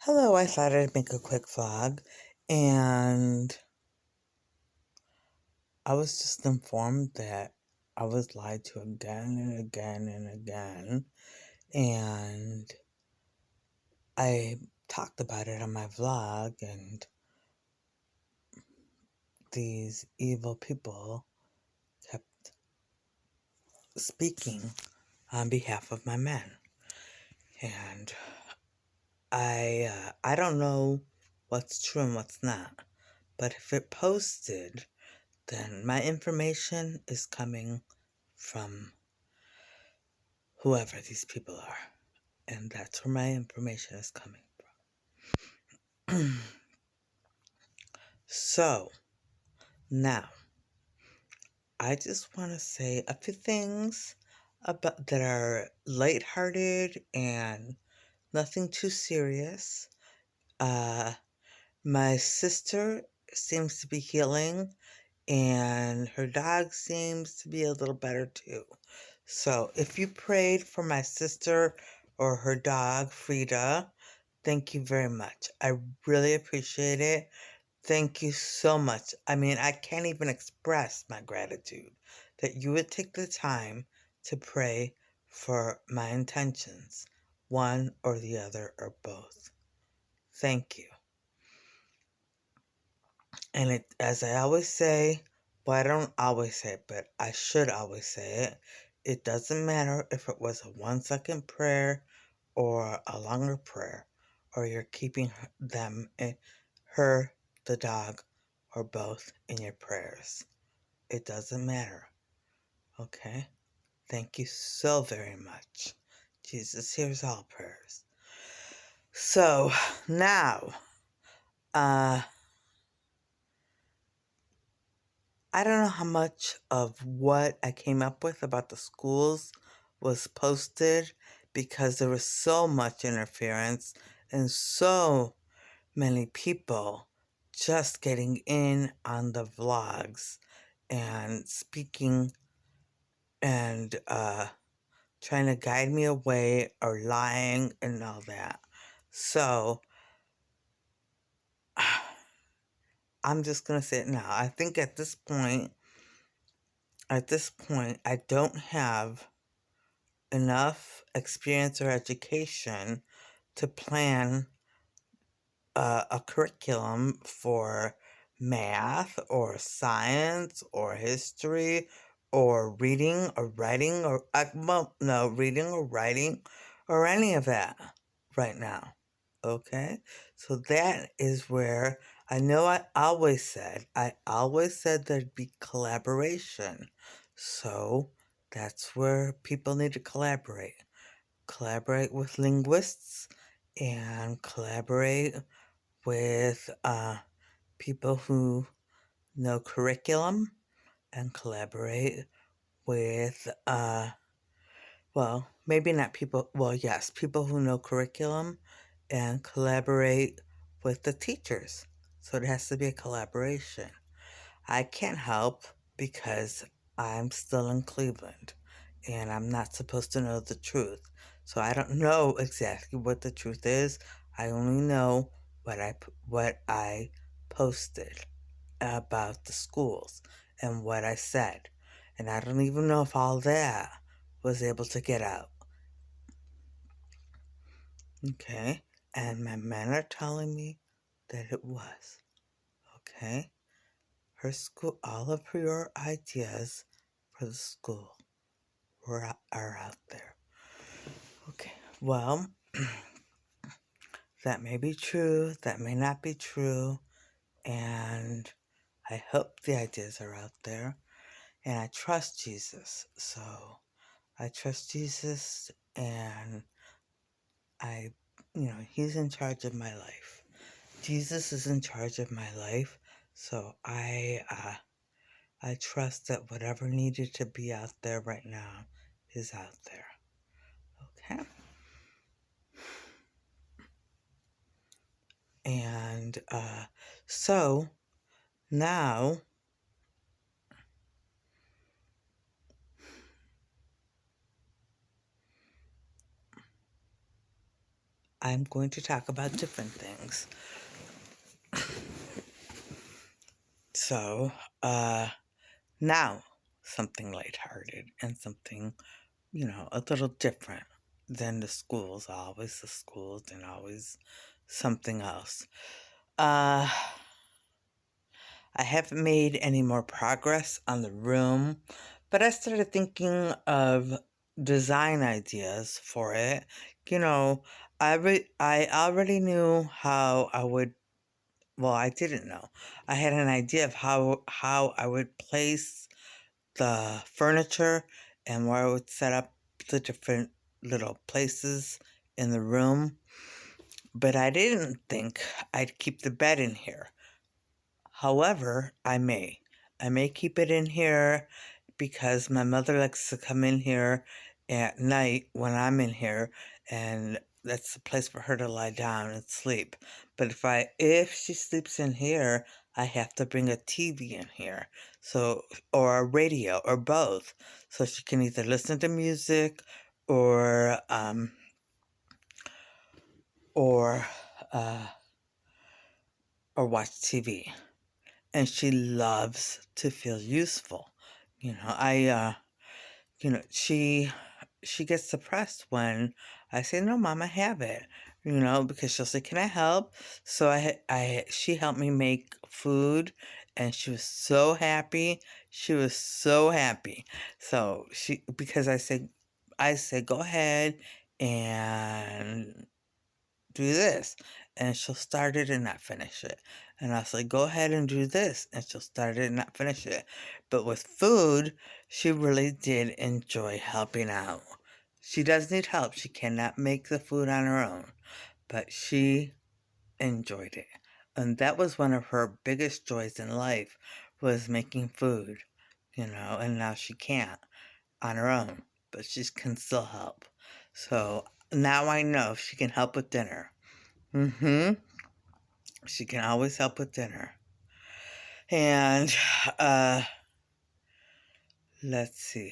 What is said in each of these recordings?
Hello, I thought I'd make a quick vlog, and I was just informed that I was lied to again and again and again, and I talked about it on my vlog, and these evil people kept speaking on behalf of my men, and I don't know what's true and what's not, but if it posted, then my information is coming from whoever these people are. And that's where my information is coming from. So, now, I just want to say a few things about that are lighthearted and nothing too serious. My sister seems to be healing, and her dog seems to be a little better too. So, if you prayed for my sister or her dog, Frida, thank you very much. I really appreciate it. Thank you so much. I mean, I can't even express my gratitude that you would take the time to pray for my intentions, one or the other or both. Thank you. And as I always say, well, I don't always say it, but I should always say it. It doesn't matter if it was a 1-second prayer or a longer prayer, or you're keeping them, her, the dog, or both in your prayers. It doesn't matter. Okay? Thank you so very much. Jesus hears all prayers. So, now, I don't know how much of what I came up with about the schools was posted because there was so much interference and so many people just getting in on the vlogs and speaking and trying to guide me away or lying and all that. So I'm just going to say it now. I think at this point, I don't have enough experience or education to plan a curriculum for math or science or history or reading or writing or reading or writing or any of that right now. Okay, so that is where I always said there'd be collaboration. So that's where people need to collaborate with linguists and collaborate with people who know curriculum and collaborate with, well, maybe not people, well, yes, people who know curriculum and collaborate with the teachers. So it has to be a collaboration. I can't help because I'm still in Cleveland and I'm not supposed to know the truth. So I don't know exactly what the truth is. I only know what I posted about the schools and what I said. And I don't even know if all that was able to get out. Okay? And my men are telling me that it was. Okay? Her school, all of your ideas for the school are out there. Okay, well, that may be true, that may not be true, and I hope the ideas are out there. And I trust Jesus, so I trust Jesus, and He's in charge of my life. Jesus is in charge of my life, so I trust that whatever needed to be out there right now is out there. Okay? And so now I'm going to talk about different things. So, now something lighthearted and something, a little different than the schools, always the schools and always something else. I haven't made any more progress on the room, but I started thinking of design ideas for it. You know, I already knew how I would. Well, I didn't know. I had an idea of how I would place the furniture and where I would set up the different little places in the room, but I didn't think I'd keep the bed in here. However, I may. I may keep it in here because my mother likes to come in here at night when I'm in here, and that's the place for her to lie down and sleep. But if she sleeps in here, I have to bring a TV in here, so or a radio or both, so she can either listen to music or or uh, or watch TV. And she loves to feel useful. She gets depressed when I say, "No, Mama, have it." Because she'll say, "Can I help?" So she helped me make food, and she was so happy. She was so happy. So because I say, "Go ahead and do this," and she'll start it and not finish it. And I'll say, "Go ahead and do this," and she'll start it and not finish it. But with food, she really did enjoy helping out. She does need help. She cannot make the food on her own, but she enjoyed it. And that was one of her biggest joys in life, was making food, and now she can't on her own, but she can still help. So now I know she can help with dinner. Mm-hmm. She can always help with dinner. And let's see.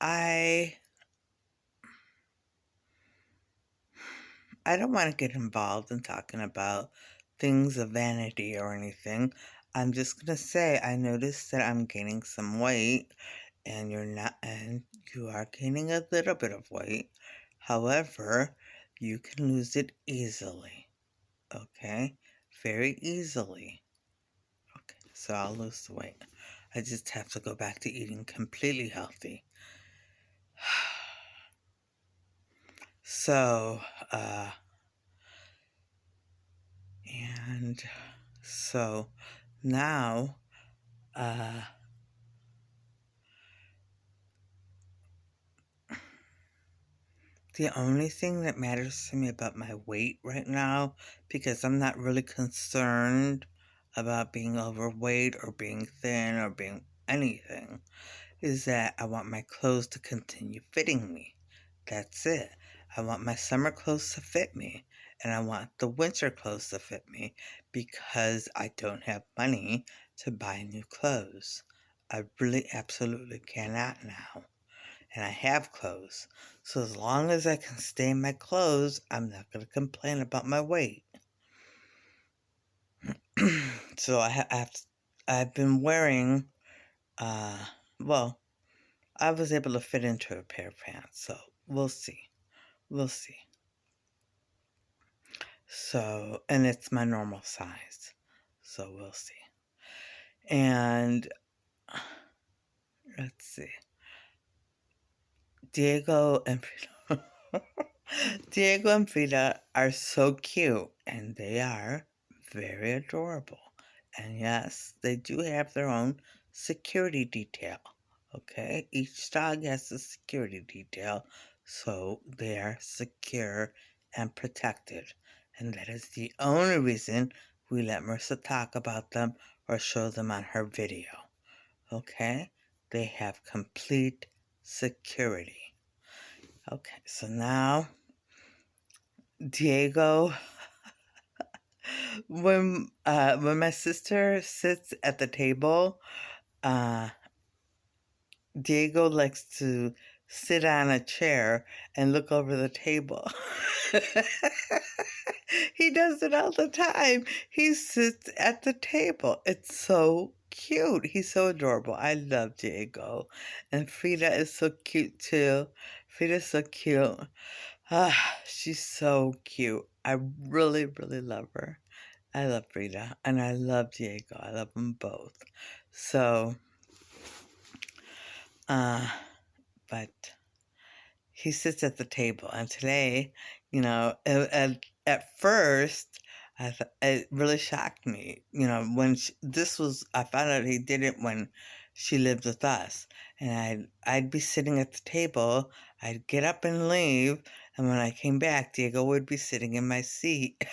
I I don't want to get involved in talking about things of vanity or anything. I'm just gonna say I noticed that I'm gaining some weight, and you're not, and you are gaining a little bit of weight. However, you can lose it easily. Okay? Very easily. Okay, so I'll lose the weight. I just have to go back to eating completely healthy. So, and so now, uh, the only thing that matters to me about my weight right now, because I'm not really concerned about being overweight or being thin or being anything, is that I want my clothes to continue fitting me. That's it. I want my summer clothes to fit me, and I want the winter clothes to fit me, because I don't have money to buy new clothes. I really absolutely cannot now. And I have clothes. So as long as I can stay in my clothes, I'm not going to complain about my weight. So I've been wearing, uh, well, I was able to fit into a pair of pants, so we'll see. We'll see. So, and it's my normal size, so we'll see. And let's see. Diego and Frida. Diego and Frida are so cute, and they are very adorable. And yes, they do have their own security detail. Okay, each dog has a security detail, so they are secure and protected. And that is the only reason we let Marissa talk about them or show them on her video. Okay, they have complete security. Okay, so now Diego, when my sister sits at the table, uh Diego likes to sit on a chair and look over the table. He does it all the time. He sits at the table. It's so cute. He's so adorable. I love Diego. And Frida is so cute too. Frida's so cute. She's so cute. I really, really love her. I love Frida and I love Diego. I love them both. So, but he sits at the table. And today, at first, it really shocked me. When I found out he did it when she lived with us. And I'd be sitting at the table, I'd get up and leave, and when I came back, Diego would be sitting in my seat.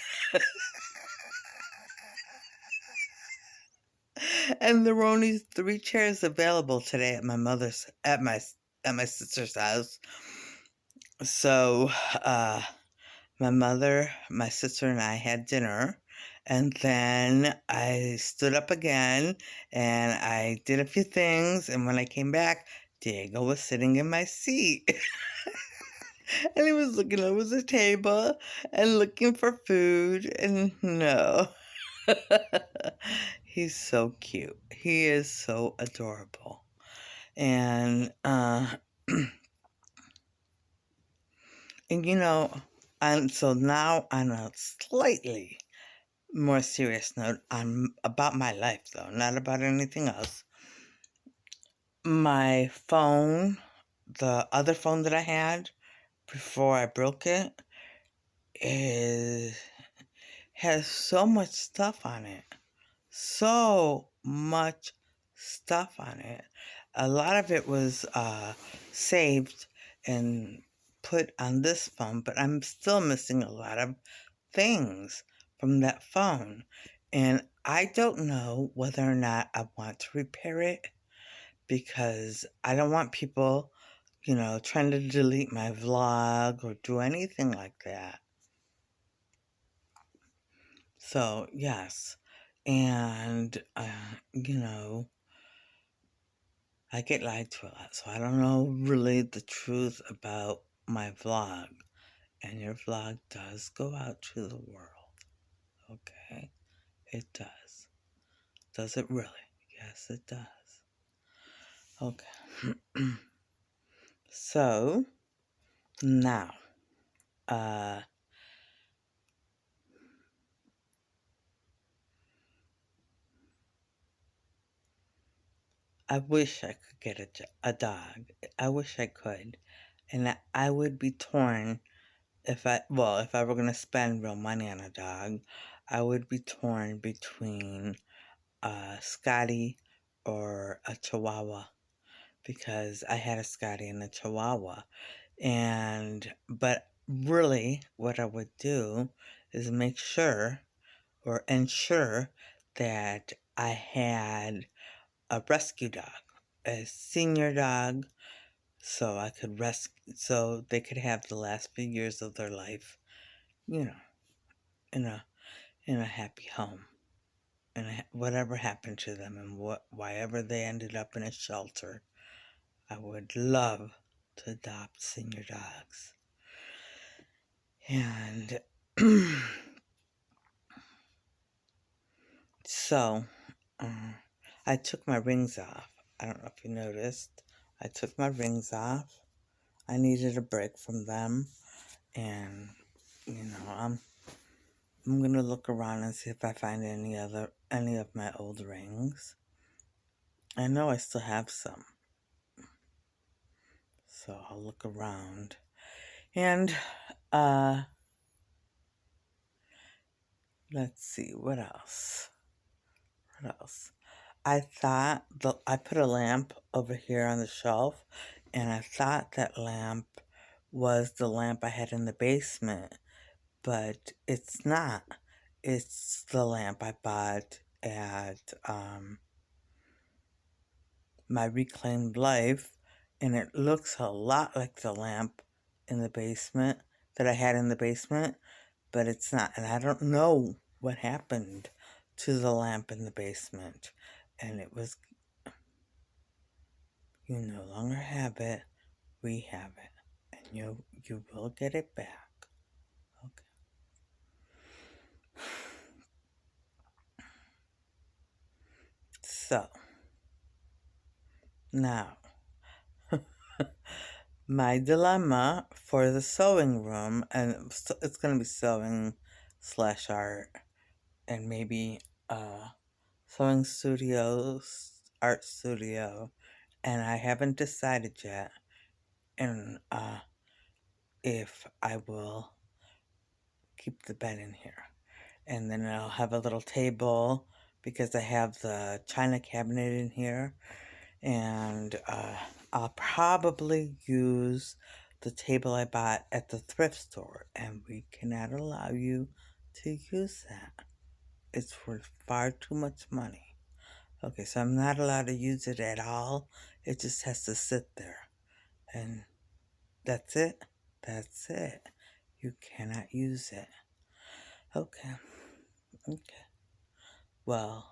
And there were only 3 chairs available today at my sister's house. So, my mother, my sister, and I had dinner. And then I stood up again and I did a few things. And when I came back, Diego was sitting in my seat. And he was looking over the table and looking for food. And no. He's so cute. He is so adorable. And, and so now on a slightly more serious note, about my life though, not about anything else. My phone, the other phone that I had before I broke it, has so much stuff on it. So much stuff on it. A lot of it was saved and put on this phone, but I'm still missing a lot of things from that phone. And I don't know whether or not I want to repair it because I don't want people, trying to delete my vlog or do anything like that. So, yes. And, I get lied to a lot, so I don't know really the truth about my vlog. And your vlog does go out to the world. Okay? It does. Does it really? Yes, it does. Okay. So, now, I wish I could get a dog. I wish I could. And I would be torn if I were going to spend real money on a dog, I would be torn between Scotty or a Chihuahua because I had a Scotty and a Chihuahua. But really what I would do is make sure or ensure that I had a rescue dog, a senior dog, so they could have the last few years of their life, in a happy home. And whatever happened to them and why ever they ended up in a shelter, I would love to adopt senior dogs. And so, I took my rings off. I don't know if you noticed. I took my rings off. I needed a break from them. And, I'm going to look around and see if I find any of my old rings. I know I still have some. So I'll look around. And, let's see, what else? I thought I put a lamp over here on the shelf, and I thought that lamp was the lamp I had in the basement, but it's not. It's the lamp I bought at my Reclaimed Life, and it looks a lot like the lamp in the basement that I had in the basement, but it's not. And I don't know what happened to the lamp in the basement. And it was, you no longer have it. we have it, and you will get it back. Okay. So now, my dilemma for the sewing room, and it's going to be sewing slash art, and maybe sewing studios, art studio, and I haven't decided yet, and if I will keep the bed in here. And then I'll have a little table because I have the china cabinet in here, and I'll probably use the table I bought at the thrift store, and we cannot allow you to use that. It's worth far too much money. Okay, so I'm not allowed to use it at all. It just has to sit there. And that's it. That's it. You cannot use it. Okay. Okay. Well,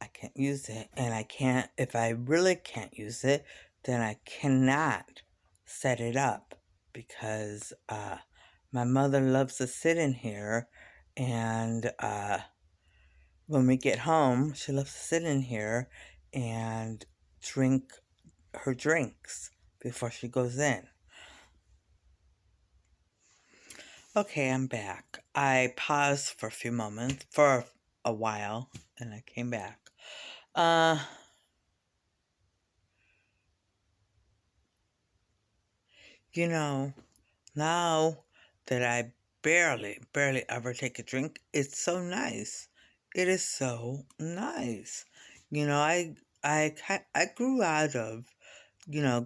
I can't use it, and I can't, if I really can't use it, then I cannot set it up because my mother loves to sit in here, and when we get home, she loves to sit in here and drink her drinks before she goes in. Okay, I'm back. I paused for a few moments, for a while, and I came back. You know, now that I barely ever take a drink, it's so nice. It is so nice. You know, I grew out of,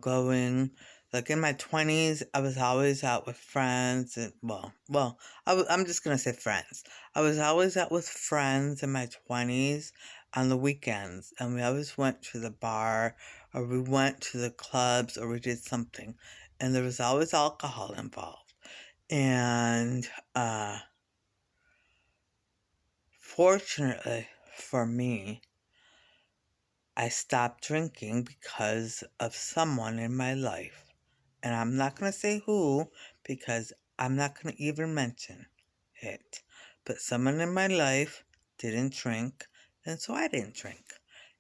going, like in my 20s, I was always out with friends, and I'm just gonna say friends. I was always out with friends in my 20s on the weekends, and we always went to the bar, or we went to the clubs, or we did something, and there was always alcohol involved. And fortunately for me, I stopped drinking because of someone in my life. And I'm not going to say who because I'm not going to even mention it. But someone in my life didn't drink, and so I didn't drink.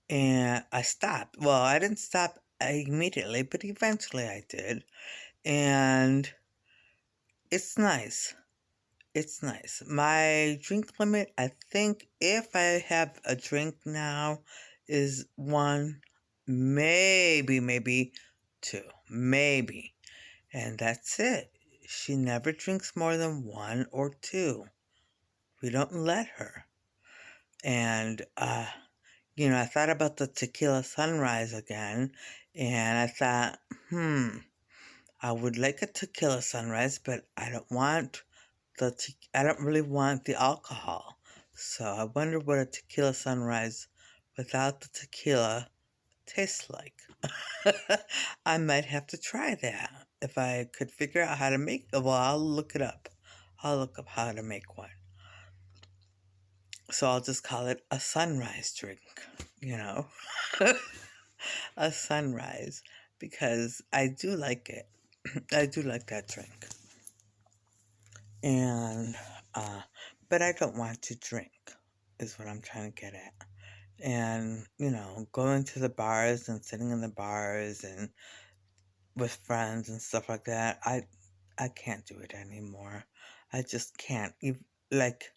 And I stopped. Well, I didn't stop immediately, but eventually I did. And it's nice. It's nice. My drink limit, I think, if I have a drink now, is one, maybe two. Maybe. And that's it. She never drinks more than one or two. We don't let her. And, I thought about the tequila sunrise again, and I thought, I would like a tequila sunrise, but I don't want I don't really want the alcohol. So I wonder what a tequila sunrise without the tequila tastes like. I might have to try that. If I could figure out how to make it, well, I'll look it up. I'll look up how to make one. So I'll just call it a sunrise drink, a sunrise, because I do like it. I do like that drink. And, but I don't want to drink, is what I'm trying to get at. And, going to the bars and sitting in the bars and with friends and stuff like that, I can't do it anymore. I just can't. Like,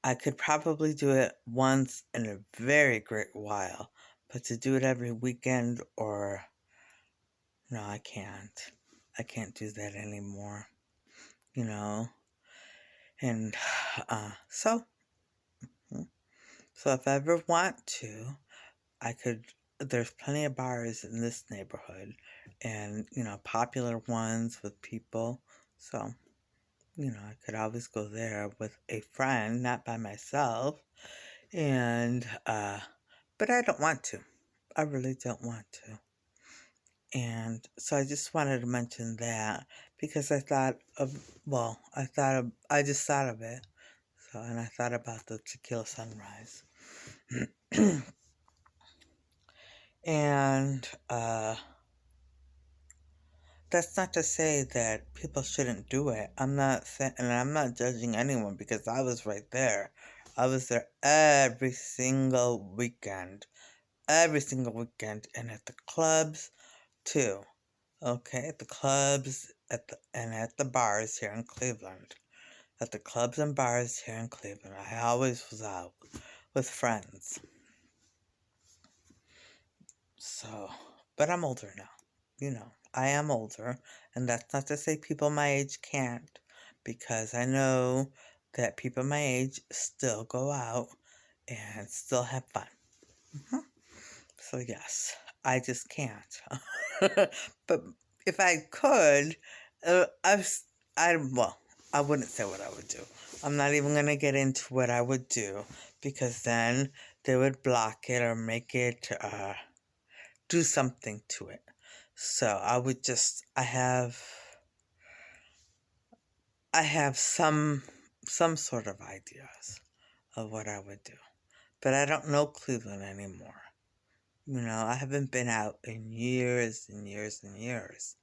I could probably do it once in a very great while, but to do it every weekend no, I can't. I can't do that anymore, and so if I ever want to, there's plenty of bars in this neighborhood, and, popular ones with people, so, I could always go there with a friend, not by myself, and, but I don't want to. I really don't want to. And so I just wanted to mention that because I just thought of it. So, and I thought about the tequila sunrise. And, That's not to say that people shouldn't do it. I'm not saying, and I'm not judging anyone because I was right there. I was there every single weekend, and at the clubs too. Okay, at the clubs, at the bars here in Cleveland. At the clubs and bars here in Cleveland, I always was out with friends. So, but I'm older now. I am older, and that's not to say people my age can't, because I know that people my age still go out and still have fun. Mhm. So yes, I just can't. But if I could, well, I wouldn't say what I would do. I'm not even gonna get into what I would do, because then they would block it or make it do something to it. So I have some sort of ideas of what I would do, but I don't know Cleveland anymore. I haven't been out in years and years and years.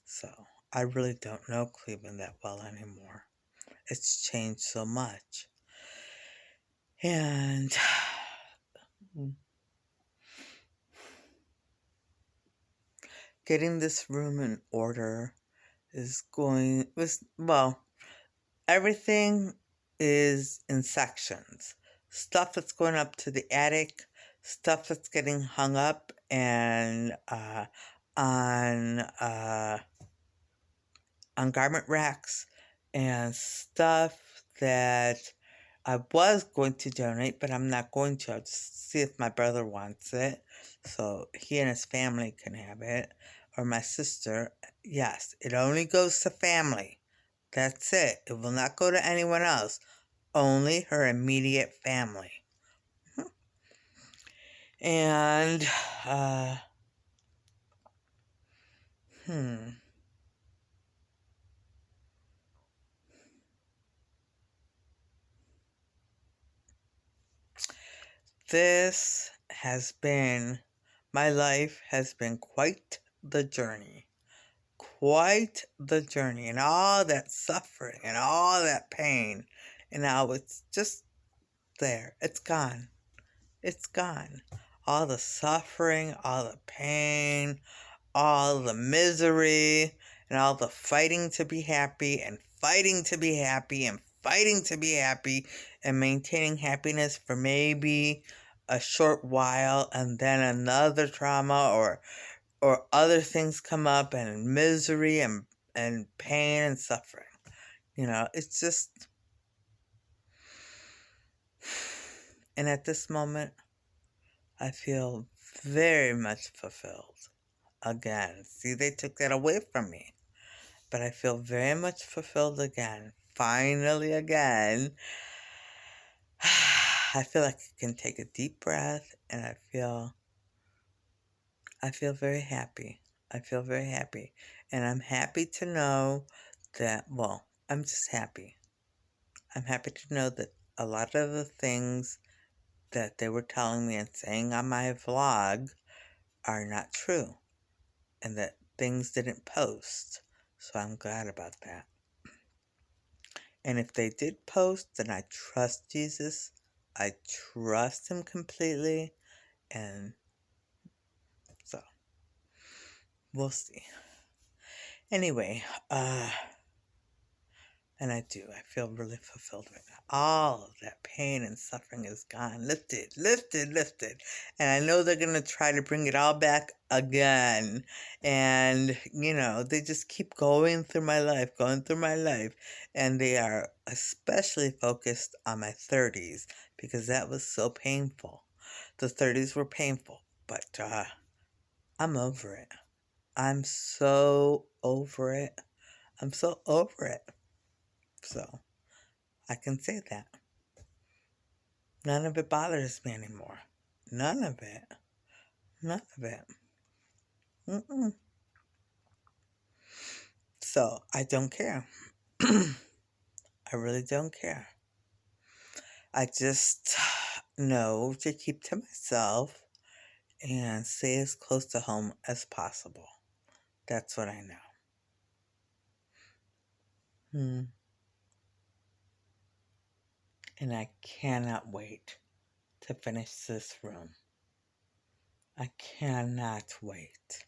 So I really don't know Cleveland that well anymore. It's changed so much. And getting this room in order everything is in sections. Stuff that's going up to the attic, stuff that's getting hung up and on garment racks, and stuff that I was going to donate, but I'm not going to. I'll just see if my brother wants it, so he and his family can have it, or my sister. Yes, it only goes to family. That's it. It will not go to anyone else. Only her immediate family. And, hmm. My life has been quite the journey. Quite the journey, and all that suffering and all that pain. And now it's just there. It's gone. It's gone. All the suffering, all the pain, all the misery, and all the fighting to be happy, and fighting to be happy, and fighting to be happy, and maintaining happiness for maybe a short while, and then another trauma or other things come up, and misery and pain and suffering. It's just, and at this moment, I feel very much fulfilled. Again, see, they took that away from me. But I feel very much fulfilled again. Finally, again. I feel like I can take a deep breath, and I feel very happy. I feel very happy. And I'm happy to know that, I'm just happy. I'm happy to know that a lot of the things that they were telling me and saying on my vlog are not true, and that things didn't post. So I'm glad about that. And if they did post, then I trust Jesus. I trust him completely. And so, we'll see. Anyway, and I do. I feel really fulfilled right now. All of that pain and suffering is gone. Lifted, lifted, lifted. And I know they're going to try to bring it all back again. And, they just keep going through my life. And they are especially focused on my 30s, because that was so painful. The 30s were painful. But I'm over it. I'm so over it. I'm so over it. So, I can say that. None of it bothers me anymore. None of it. None of it. Mm-mm. So, I don't care. I really don't care. I just know to keep to myself and stay as close to home as possible. That's what I know. And I cannot wait to finish this room. I cannot wait.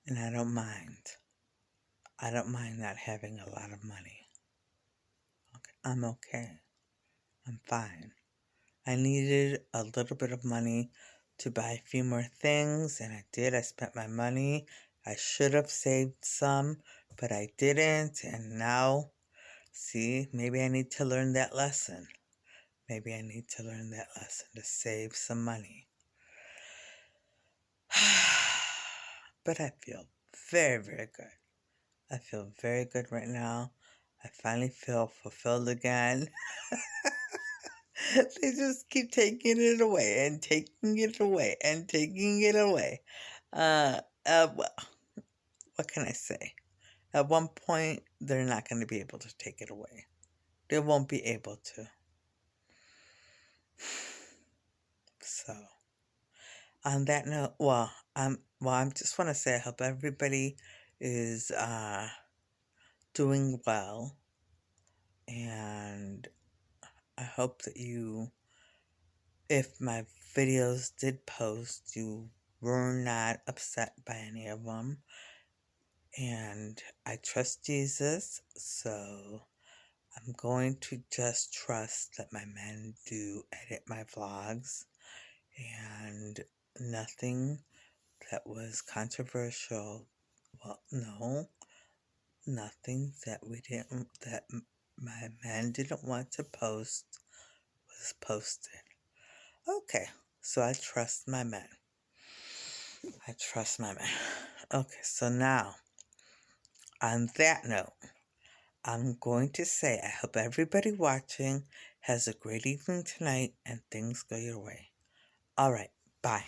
And I don't mind. I don't mind not having a lot of money. Okay. I'm okay. I'm fine. I needed a little bit of money to buy a few more things, and I did. I spent my money. I should have saved some, but I didn't, and now, see, maybe I need to learn that lesson. Maybe I need to learn that lesson to save some money. But I feel very, very good. I feel very good right now. I finally feel fulfilled again. They just keep taking it away and taking it away and taking it away. Well, what can I say? At one point, they're not going to be able to take it away. They won't be able to. So, on that note, I just want to say I hope everybody is doing well, and I hope that if my videos did post, you were not upset by any of them. And I trust Jesus, so I'm going to just trust that my men do edit my vlogs, and nothing that was controversial. Well, no, nothing that my men didn't want to post was posted. Okay, so I trust my men. I trust my men. Okay, so now, on that note, I'm going to say I hope everybody watching has a great evening tonight and things go your way. All right, bye.